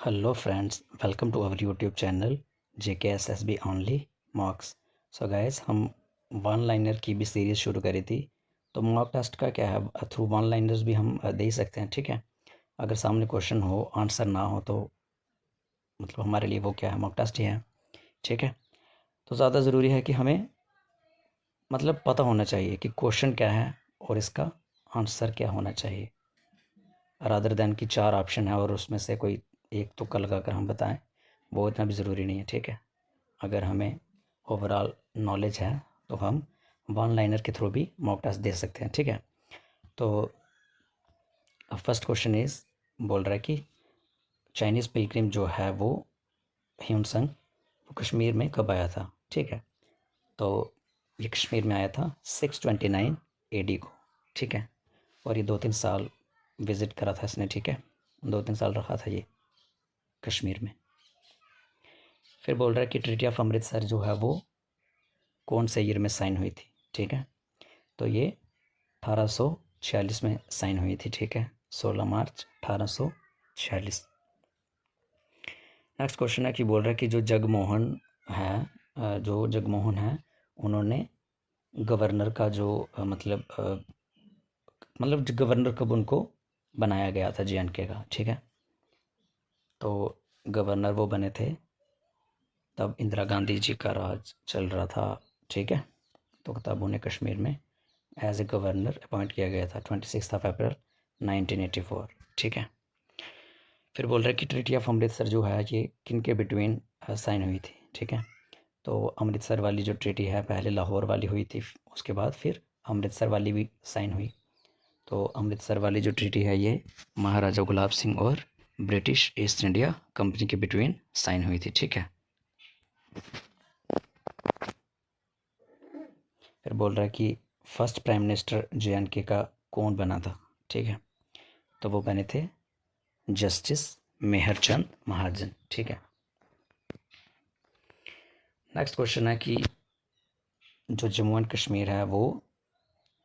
Hello friends, welcome to our YouTube channel JKSSB only mocks. So guys, हम one liner की भी series शुरू करी थी। तो मॉक टेस्ट का क्या है, थ्रू वन लाइनर्स भी हम दे ही सकते हैं। ठीक है, अगर सामने क्वेश्चन हो, आंसर ना हो तो मतलब हमारे लिए वो क्या है, मॉक टेस्ट ही है। ठीक है, तो ज़्यादा ज़रूरी है कि हमें मतलब पता होना चाहिए कि क्वेश्चन क्या है और इसका आंसर क्या होना चाहिए, रादर देन कि चार ऑप्शन है और उसमें से कोई एक तुक्का लगा कर हम बताएं, वो इतना भी ज़रूरी नहीं है। ठीक है, अगर हमें ओवरऑल नॉलेज है तो हम वन लाइनर के थ्रू भी मॉक टेस्ट दे सकते हैं। ठीक है, तो फर्स्ट क्वेश्चन इज़ बोल रहा है कि चाइनीज़ पिलग्रिम जो है वो ह्यूनसंग वो कश्मीर में कब आया था। ठीक है, तो ये कश्मीर में आया था 629 AD को। ठीक है, और ये 2-3 साल विज़िट करा था इसने। ठीक है, 2-3 साल रहा था ये कश्मीर में। फिर बोल रहा है कि ट्रीटी ऑफ अमृतसर जो है वो कौन से ईयर में साइन हुई थी। ठीक है, तो ये 1846 में साइन हुई थी। ठीक है, 16 मार्च 1846। नेक्स्ट क्वेश्चन है कि बोल रहा है कि जो जगमोहन है उन्होंने गवर्नर का जो मतलब गवर्नर कब उनको बनाया गया था JNK का। ठीक है, तो गवर्नर वो बने थे तब इंदिरा गांधी जी का राज चल रहा था। ठीक है, तो तब उन्हें कश्मीर में एज ए गवर्नर अपॉइंट किया गया था 26 अप्रैल 1984। ठीक है, फिर बोल रहे हैं कि ट्रीटी ऑफ अमृतसर जो है ये किन के बिटवीन साइन हुई थी। ठीक है, तो अमृतसर वाली जो ट्रीटी है पहले लाहौर वाली हुई थी, उसके बाद फिर अमृतसर वाली भी साइन हुई। तो अमृतसर वाली जो ट्रीटी है ये महाराजा गुलाब सिंह और ब्रिटिश ईस्ट इंडिया कंपनी के बिटवीन साइन हुई थी। ठीक है, फिर बोल रहा है कि फर्स्ट प्राइम मिनिस्टर JNK का कौन बना था। ठीक है, तो वो बने थे जस्टिस मेहरचंद महाजन। ठीक है, नेक्स्ट क्वेश्चन है कि जो जम्मू एंड कश्मीर है वो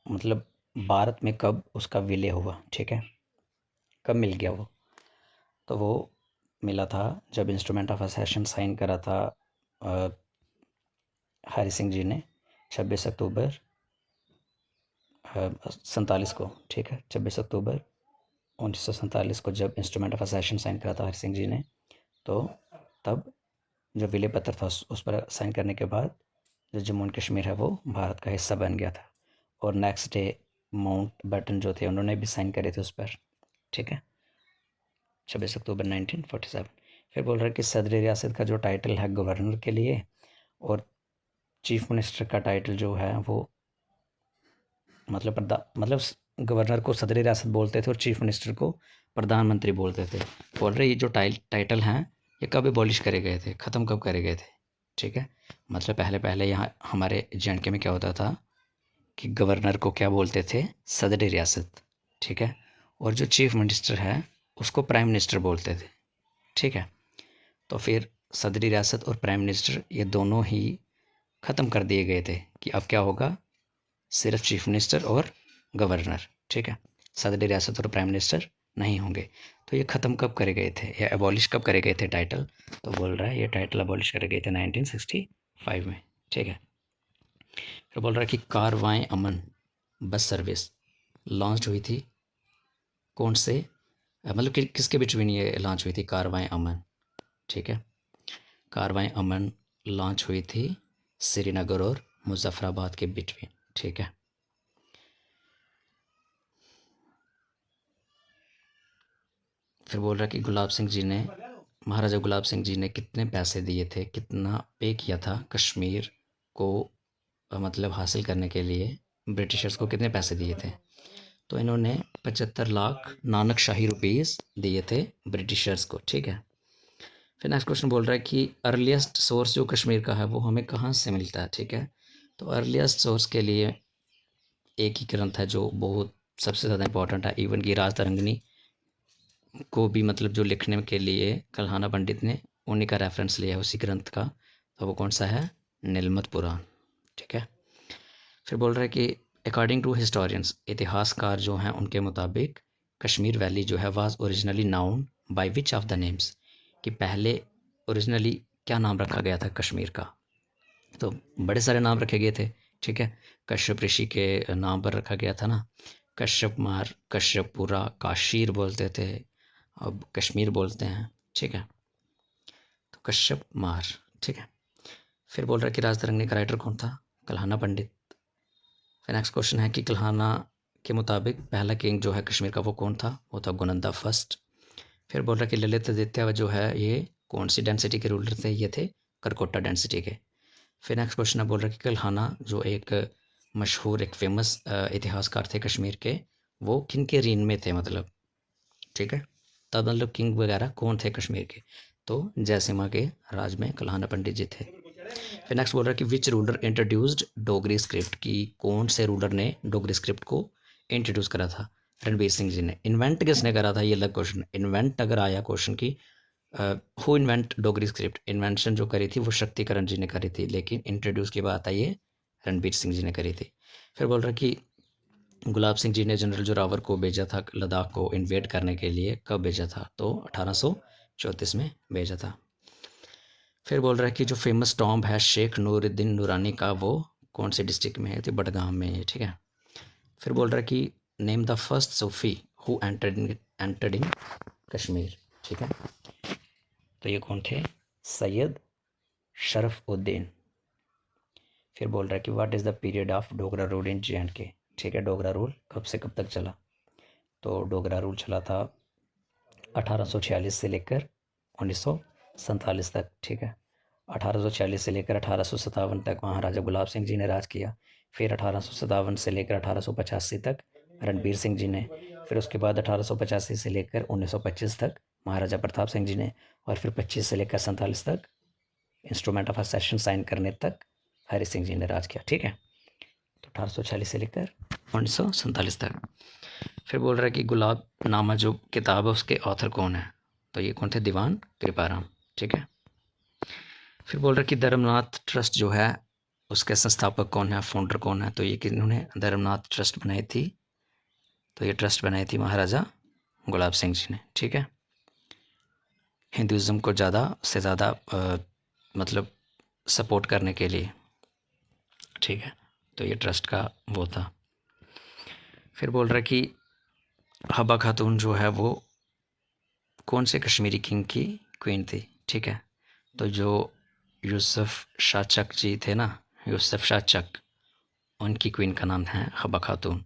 मतलब भारत में कब उसका विलय हुआ। ठीक है, कब मिल गया वो, तो वो मिला था जब इंस्ट्रूमेंट ऑफ असेशन साइन करा था हरि सिंह जी ने 26 अक्टूबर 47 को। ठीक है, 26 अक्टूबर 1947 को जब इंस्ट्रूमेंट ऑफ असेशन साइन करा था हरि सिंह जी ने, तो तब जो विलय पत्र था उस पर साइन करने के बाद जो जम्मू एंड कश्मीर है वो भारत का हिस्सा बन गया था। और नेक्स्ट डे माउंट बैटन जो थे उन्होंने भी साइन करे थे उस पर। ठीक है, 26 अक्टूबर 1947। फिर बोल रहा है कि सदर रियासत का जो टाइटल है गवर्नर के लिए, और चीफ मिनिस्टर का टाइटल जो है वो मतलब गवर्नर को सदर रियासत बोलते थे और चीफ मिनिस्टर को प्रधानमंत्री बोलते थे। बोल रहे ये जो टाइटल हैं ये कब एबॉलिश करे गए थे, ख़त्म कब करे गए थे। ठीक है, मतलब पहले पहले यहाँ हमारे JNK में क्या होता था कि गवर्नर को क्या बोलते थे, सदर रियासत। ठीक है, और जो चीफ मिनिस्टर है उसको प्राइम मिनिस्टर बोलते थे। ठीक है, तो फिर सदरी रियासत और प्राइम मिनिस्टर ये दोनों ही ख़त्म कर दिए गए थे कि अब क्या होगा, सिर्फ चीफ मिनिस्टर और गवर्नर। ठीक है, सदर रियासत और प्राइम मिनिस्टर नहीं होंगे। तो ये ख़त्म कब करे गए थे या एबॉलिश कब करे गए थे टाइटल, तो बोल रहा है ये टाइटल एबॉलिश करे गए थे 1965 में। ठीक है, फिर बोल रहा है कि कारवाएं अमन बस सर्विस लॉन्च हुई थी कौन से मतलब कि किसके बिटवीन ये लॉन्च हुई थी कारवाएं अमन। ठीक है, कारवाएं अमन लॉन्च हुई थी श्रीनगर और मुजफ्फराबाद के बिटवीन। ठीक है, फिर बोल रहा है कि महाराजा गुलाब सिंह जी ने कितने पैसे दिए थे, कितना पे किया था कश्मीर को मतलब हासिल करने के लिए, ब्रिटिशर्स को कितने पैसे दिए थे। तो इन्होंने 75 लाख नानक शाही रुपीज़ दिए थे ब्रिटिशर्स को। ठीक है, फिर नेक्स्ट क्वेश्चन बोल रहा है कि अर्लीस्ट सोर्स जो कश्मीर का है वो हमें कहाँ से मिलता है। ठीक है, तो अर्लीस्ट सोर्स के लिए एक ही ग्रंथ है जो बहुत सबसे ज़्यादा इंपॉर्टेंट है, इवन कि राज तरंगिणी को भी मतलब जो लिखने के लिए कल्हाना पंडित ने उन्हीं का रेफरेंस लिया है उसी ग्रंथ का, तो वो कौन सा है, नीलमत पुराण। ठीक है, फिर बोल रहा है कि अकॉर्डिंग टू हिस्टोरियंस इतिहासकार जो हैं उनके मुताबिक कश्मीर वैली जो है was originally noun by which of the names, कि पहले ओरिजिनली क्या नाम रखा गया था कश्मीर का। तो बड़े सारे नाम रखे गए थे, ठीक है। कश्यप ऋषि के नाम पर रखा गया था ना, कश्यप मार, कश्यपपुरा, काशीर बोलते थे, अब कश्मीर बोलते हैं, ठीक है। तो कश्यप मार, ठीक है। फिर बोल रहा है कि राज तरंगने का राइटर कौन था, कल्हाना पंडित। फिर नेक्स्ट क्वेश्चन है कि कल्हाना के मुताबिक पहला किंग जो है कश्मीर का वो कौन था, वो था गुनंदा फर्स्ट। फिर बोल रहा है कि ललित आदित्य जो है ये कौन सी डेंसिटी के रूलर थे, ये थे करकोटा डेंसिटी के। फिर नेक्स्ट क्वेश्चन है बोल रहा है कि कल्हाना जो एक मशहूर एक फेमस इतिहासकार थे कश्मीर के, वो किन के रीन में थे, मतलब, ठीक है। तब मतलब किंग वगैरह कौन थे कश्मीर के, तो जयसिम्हा के राज में कल्हाना पंडित जी थे। फिर नेक्स्ट बोल रहा है कि which ruler introduced Dogri script, की कौन से रूलर ने डोगरी स्क्रिप्ट को इंट्रोड्यूस करा था, रणबीर सिंह जी ने। इन्वेंट किसने करा था, ये अलग क्वेश्चन। इन्वेंट अगर आया क्वेश्चन की who invent Dogri script, invention जो करी थी वो शक्तिकरण जी ने करी थी, लेकिन इंट्रोड्यूस की बात आई है रणबीर सिंह जी ने करी थी। फिर बोल रहा है कि गुलाब सिंह जी ने जनरल जोरावर को भेजा था लद्दाख को इन्वेड करने के लिए, कब भेजा था, तो 1834 में भेजा था। फिर बोल रहा है कि जो फेमस टॉम्ब है शेख नूरुद्दीन नूरानी का, वो कौन से डिस्ट्रिक्ट में है, तो बडगाम में है, ठीक है। फिर बोल रहा है कि name the first Sufi who entered in Kashmir, ठीक है। तो ये कौन थे, सैयद शरफुद्दीन। फिर बोल रहा है कि what is the period of Dogra rule in J&K, ठीक है। डोगरा रूल कब से कब तक चला, तो डोगरा रूल चला था 1846 से लेकर 1947 तक, ठीक है। 1846 से लेकर 1857 तक महाराजा गुलाब सिंह जी ने राज किया। फिर 1857 से लेकर 1885 तक रणबीर सिंह जी ने। फिर उसके बाद 1885 से लेकर 1925 तक महाराजा प्रताप सिंह जी ने। और फिर 25 से लेकर 47 तक इंस्ट्रूमेंट ऑफ असेशन साइन करने तक हरि सिंह जी ने राज किया, ठीक है। तो 1846 से लेकर 1947 तक। फिर बोल रहा है कि गुलाब नामा जो किताब है उसके ऑथर कौन है, तो ये कौन थे, दीवान कृपाराम, ठीक है। फिर बोल रहा है कि धर्मनाथ ट्रस्ट जो है उसके संस्थापक कौन है, फाउंडर कौन है, तो ये किन्होंने धर्मनाथ ट्रस्ट बनाई थी, तो ये ट्रस्ट बनाई थी महाराजा गुलाब सिंह जी ने, ठीक है। हिंदुज़म को ज़्यादा से ज़्यादा मतलब सपोर्ट करने के लिए, ठीक है। तो ये ट्रस्ट का वो था। फिर बोल रहा है कि हब्बा खातून जो है वो कौन से कश्मीरी किंग की क्वीन थी, ठीक है। तो जो यूसुफ शाह चक जी थे ना, यूसुफ शाह चक, उनकी क्वीन का नाम है हब्बा खातून।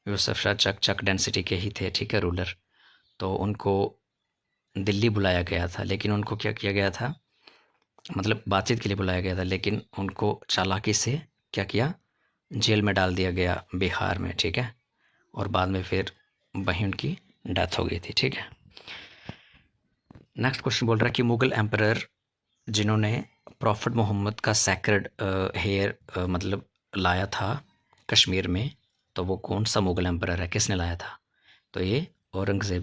यूसुफ शाह चक चक डेंसिटी के ही थे, ठीक है, रूलर। तो उनको दिल्ली बुलाया गया था, लेकिन उनको क्या किया गया था, मतलब बातचीत के लिए बुलाया गया था, लेकिन उनको चालाकी से क्या किया, जेल में डाल दिया गया बिहार में, ठीक है। और बाद में फिर वहीं उनकी डेथ हो गई थी, ठीक है। नेक्स्ट क्वेश्चन बोल रहा है कि मुगल एम्परर जिन्होंने प्रॉफिट मोहम्मद का सैक्रेड हेयर मतलब लाया था कश्मीर में, तो वो कौन सा मुगल एम्परर है, किसने लाया था, तो ये औरंगज़ेब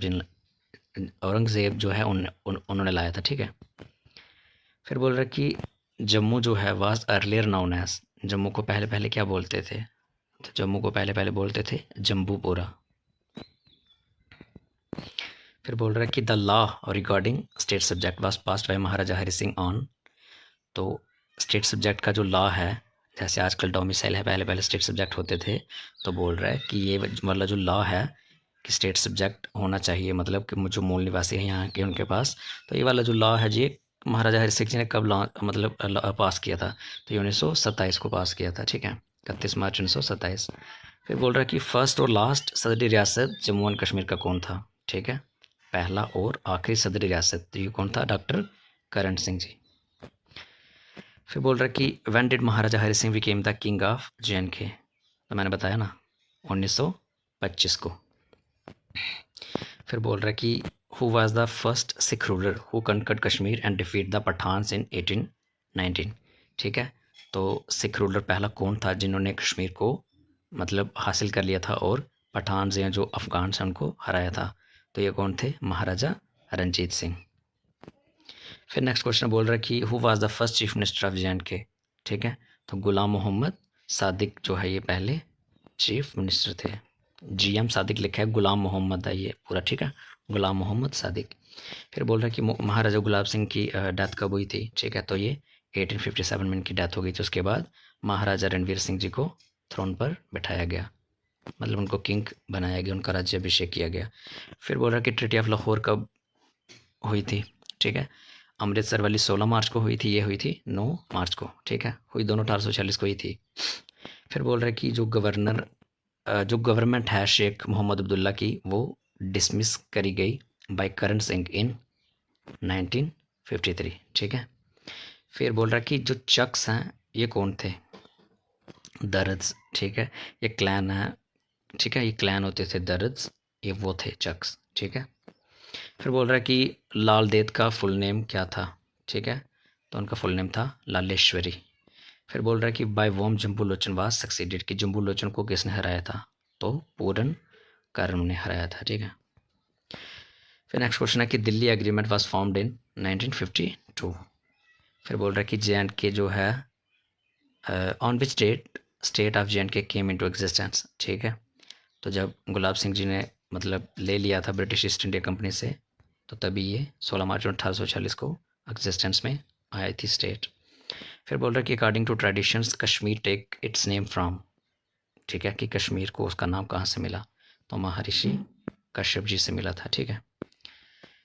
जो है उन्होंने लाया था, ठीक है। फिर बोल रहा है कि जम्मू जो है was earlier known as, Jammu को पहले पहले क्या बोलते थे, तो जम्मू को पहले पहले बोलते थे जम्बूपुरा। फिर बोल रहा है कि the law regarding state subject was passed by Maharaja Hari Singh on, तो स्टेट सब्जेक्ट का जो लॉ है, जैसे आजकल डोमिसाइल है, पहले पहले स्टेट सब्जेक्ट होते थे, तो बोल रहा है कि ये मतलब जो लॉ है कि स्टेट सब्जेक्ट होना चाहिए, मतलब कि जो मूल निवासी हैं यहाँ के उनके पास, तो ये वाला जो लॉ है जी महाराजा हरि सिंह जी ने कब लॉ मतलब पास किया था, तो ये 1927 को पास किया था, ठीक है, 31 मार्च 1927। फिर बोल रहा है कि फर्स्ट और लास्ट सदरी रियासत जम्मू एंड कश्मीर का कौन था, ठीक है, पहला और आखिरी सदरी रियासत, तो ये कौन था, डॉक्टर करण सिंह जी। फिर बोल रहा है कि when did Maharaja Hari Singh became the king of J&K, तो मैंने बताया ना 1925 को। फिर बोल रहा है कि who was the first Sikh ruler who conquered Kashmir and defeat the Pathans in 1819, ठीक है। तो सिख रूलर पहला कौन था जिन्होंने कश्मीर को मतलब हासिल कर लिया था और पठान या जो अफगान से उनको हराया था, तो ये कौन थे, महाराजा रणजीत सिंह। फिर नेक्स्ट क्वेश्चन बोल रहा है कि who was the first chief minister of J&K, ठीक है। तो गुलाम मोहम्मद सादिक जो है ये पहले चीफ मिनिस्टर थे। GM सादिक लिखा है, गुलाम मोहम्मद है ये पूरा, ठीक है, गुलाम मोहम्मद सादिक। फिर बोल रहा है कि महाराजा गुलाब सिंह की डेथ कब हुई थी, ठीक है, तो ये 1857 में इनकी डेथ हो गई थी। उसके बाद महाराजा रणवीर सिंह जी को थ्रोन पर बैठाया गया, मतलब उनको किंग बनाया गया, उनका राज्याभिषेक किया गया। फिर बोल रहा है कि ट्रीटी ऑफ लाहौर कब हुई थी, ठीक है, अमृतसर वाली 16 मार्च को हुई थी, ये हुई थी 9 मार्च को, ठीक है, हुई दोनों 1846 को ही थी। फिर बोल रहा है कि जो गवर्नमेंट है शेख मोहम्मद अब्दुल्ला की, वो डिसमिस करी गई बाय करण सिंह इन 1953, ठीक है। फिर बोल रहा है कि जो चक्स हैं ये कौन थे, दरज, ठीक है, ये क्लैन है, ठीक है, ये क्लैन होते थे दरज, ये वो थे चक्स, ठीक है। फिर बोल रहा है कि लाल देद का फुल नेम क्या था, ठीक है, तो उनका फुल नेम था लालेश्वरी। फिर बोल रहा है कि by whom Jambu Lochan was succeeded, कि जम्बू लोचन को किसने हराया था, तो पूरन कारण ने हराया था, ठीक है। फिर नेक्स्ट क्वेश्चन है कि Delhi agreement was formed in 1952। फिर बोल रहा है कि जे जो है on which date state of J came into existence, ठीक है, तो जब गुलाब सिंह जी ने मतलब ले लिया था ब्रिटिश ईस्ट इंडिया कंपनी से, तो तभी ये 16 मार्च 1846 को एग्जिस्टेंस में आई थी स्टेट। फिर बोल रहा है कि according to traditions Kashmir take its name from, ठीक है, कि कश्मीर को उसका नाम कहाँ से मिला, तो महर्षि कश्यप जी से मिला था, ठीक है।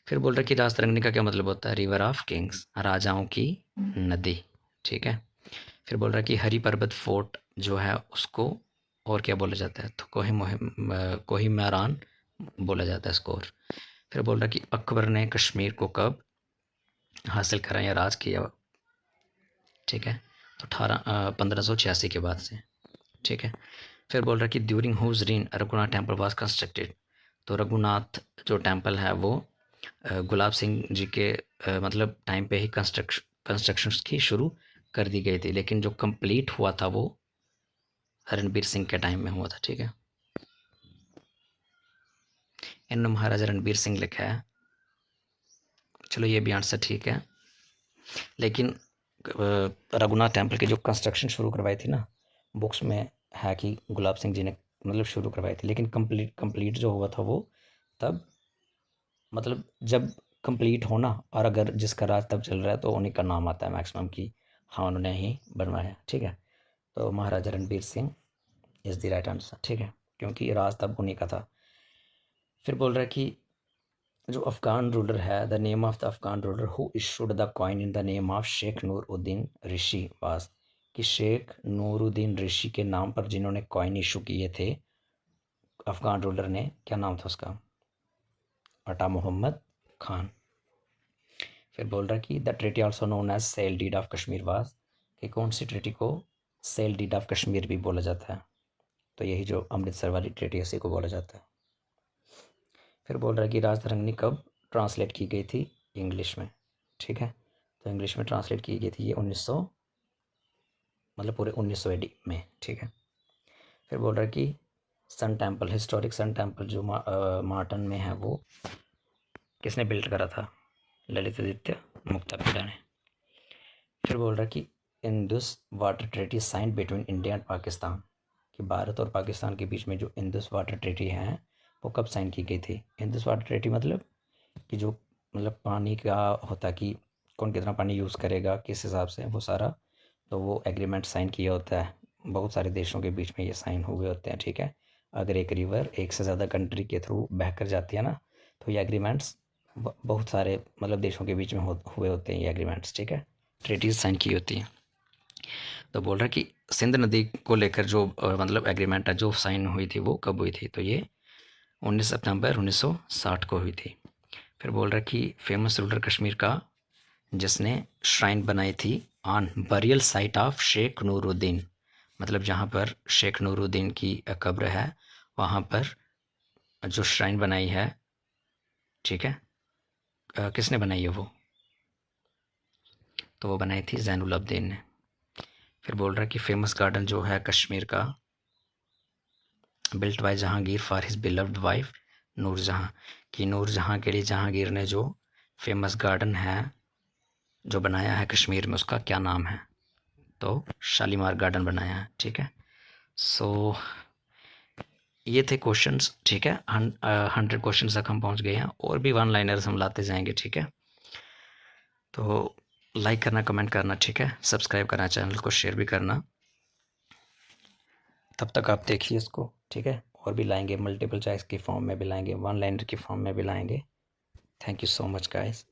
फिर बोल रहा है कि राजतरंगिणी का क्या मतलब होता है, रिवर ऑफ किंग्स, राजाओं की नदी, ठीक है। फिर बोल रहा है कि हरी पर्वत फोर्ट जो है उसको और क्या बोला जाता है, तो कोहिमारान बोला जाता है इसको। और फिर बोल रहा है कि अकबर ने कश्मीर को कब हासिल करा या राज किया, ठीक है, तो 1586 के बाद से, ठीक है। फिर बोल रहा है कि during whose reign Raghunath temple was constructed, तो रघुनाथ जो टेम्पल है वो गुलाब सिंह जी के मतलब टाइम पे ही कंस्ट्रक्शन की शुरू कर दी गई थी, लेकिन जो कंप्लीट हुआ था वो रणबीर सिंह के टाइम में हुआ था, ठीक है। इन्होंने महाराजा रणबीर सिंह लिखा है, चलो ये भी आंसर ठीक है, लेकिन रघुनाथ टेम्पल की जो कंस्ट्रक्शन शुरू करवाई थी ना, बुक्स में है कि गुलाब सिंह जी ने मतलब शुरू करवाई थी, लेकिन कंप्लीट जो हुआ था वो तब मतलब जब कंप्लीट होना, और अगर जिसका राज तब चल रहा है तो उन्हीं का नाम आता है मैक्सिमम कि हाँ उन्होंने ही बनवाया, ठीक है। तो Maharaja Ranbir Singh is the right answer, ठीक है, क्योंकि राज तब उन्हीं का था। फिर बोल रहा है कि जो अफगान रूलर है, the name of the Afghan ruler who issued the coin in the name of Sheikh Nuruddin Rishi was, कि शेख नूरुद्दीन ऋषि के नाम पर जिन्होंने कॉइन इशू किए थे अफगान रूलर ने, क्या नाम था उसका, अटा मोहम्मद खान। फिर बोल रहा है कि the treaty also known as sale deed of Kashmir was, कि कौन सी ट्रीटी को सेल डीड ऑफ कश्मीर भी बोला जाता है, तो यही जो अमृतसर वाली ट्रीटी इसी को बोला जाता है। फिर बोल रहा है कि राजतरंगिणी कब ट्रांसलेट की गई थी, इंग्लिश में, ठीक है, तो इंग्लिश में ट्रांसलेट की गई थी ये 1900 मतलब पूरे 1900 AD में, ठीक है। फिर बोल रहा है कि sun temple, historic sun temple जो मार्टन में है वो किसने बिल्ड करा था, ललित आदित्य मुक्तापिला ने। फिर बोल रहा है कि Indus water treaty sign between India and Pakistan, कि भारत और पाकिस्तान के बीच में जो इंदुस वाटर ट्रीटी है वो कब साइन की गई थी। इंदुस वाटर ट्रीटी मतलब कि जो मतलब पानी का होता है कि कौन कितना पानी यूज़ करेगा किस हिसाब से, वो सारा, तो वो एग्रीमेंट साइन किया होता है, बहुत सारे देशों के बीच में ये साइन हुए होते हैं, ठीक है। अगर एक रिवर एक से ज़्यादा कंट्री के थ्रू बह कर जाती है ना, तो ये एग्रीमेंट्स बहुत सारे मतलब देशों के बीच में हुए होते हैं ये एग्रीमेंट्स, ठीक है, ट्रीटीज साइन की होती हैं। तो बोल रहा है कि सिंध नदी को लेकर जो मतलब एग्रीमेंट है जो साइन हुई थी वो कब हुई थी, तो ये 19 सितंबर 1960 को हुई थी। फिर बोल रहा है कि फेमस रूलर कश्मीर का जिसने श्राइन बनाई थी on burial site of Sheikh Nooruddin, मतलब जहाँ पर शेख नूरुद्दीन की कब्र है वहाँ पर जो श्राइन बनाई है, ठीक है, किसने बनाई है वो, तो वो बनाई थी जैनुल अब्दीन ने। फिर बोल रहा है कि फेमस गार्डन जो है कश्मीर का built by Jahangir for his beloved wife Nurjahan, कि नूरजहां के लिए जहांगीर ने जो फेमस गार्डन है जो बनाया है कश्मीर में उसका क्या नाम है, तो शालीमार गार्डन बनाया है, ठीक है। सो ये थे क्वेश्चंस, ठीक है। 100 क्वेश्चंस तक हम पहुंच गए हैं, और भी वन लाइनर्स हम लाते जाएंगे, ठीक है। तो लाइक करना, कमेंट करना, ठीक है, सब्सक्राइब करना, चैनल को शेयर भी करना। तब तक आप देखिए इसको, ठीक है। और भी लाएंगे, मल्टीपल चॉइस की फॉर्म में भी लाएंगे, वन लाइनर की फॉर्म में भी लाएंगे। Thank you so much guys.